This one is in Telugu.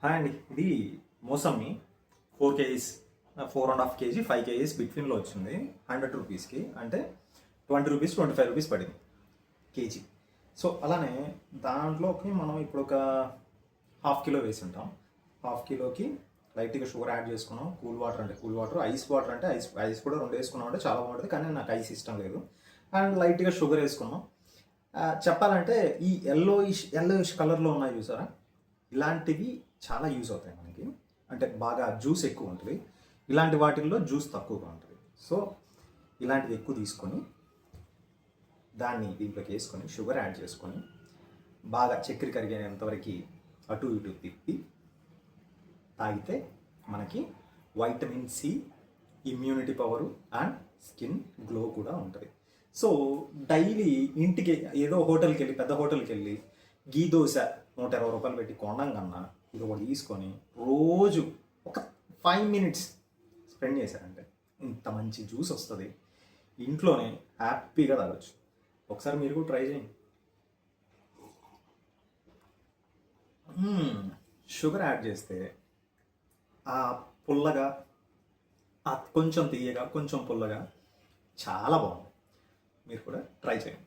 హాయ్ అండి, ఇది మోసమ్మి 4 kgs, 4.5 kg, 5 kgs బిట్వీన్లో వచ్చింది 100 రూపీస్కి. అంటే 20 రూపీస్ 25 రూపీస్ పడింది కేజీ. సో అలానే దాంట్లోకి మనం ఇప్పుడు ఒక ½ కిలో వేసి ఉంటాం. ½ కిలోకి లైట్గా షుగర్ యాడ్ చేసుకున్నాం. కూల్ వాటర్ అంటే కూల్ వాటర్, ఐస్ వాటర్ అంటే ఐస్ కూడా 2 వేసుకున్నాం అంటే చాలా బాగుంటుంది, కానీ నాకు ఐస్ ఇష్టం లేదు. అండ్ లైట్గా షుగర్ వేసుకున్నాం. చెప్పాలంటే ఈ ఎల్లోయిష్ కలర్లో ఉన్నాయి చూసారా, ఇలాంటివి చాలా యూజ్ అవుతాయి మనకి. అంటే బాగా జ్యూస్ ఎక్కువ ఉంటుంది, ఇలాంటి వాటిల్లో జ్యూస్ తక్కువగా ఉంటుంది. సో ఇలాంటివి ఎక్కువ తీసుకొని దాన్ని దీంట్లోకి వేసుకొని షుగర్ యాడ్ చేసుకొని బాగా చక్కెర కరిగేంతవరకు అటు ఇటు తిప్పి తాగితే మనకి vitamin C, immunity power and skin glow కూడా ఉంటుంది. సో డైలీ ఇంటికి ఏదో హోటల్కి వెళ్ళి, పెద్ద హోటల్కి వెళ్ళి గీ దోశ 120 రూపాయలు పెట్టి కొనడం కన్నా ఇది ఒకటి తీసుకొని రోజు ఒక 5 minutes స్పెండ్ చేశారంటే ఇంత మంచి జ్యూస్ వస్తుంది. ఇంట్లోనే హ్యాపీగా తాగొచ్చు. ఒకసారి మీరు కూడా ట్రై చేయండి. షుగర్ యాడ్ చేస్తే ఆ పుల్లగా, కొంచెం తీయగా, కొంచెం పుల్లగా చాలా బాగుంది. మీరు కూడా ట్రై చేయండి.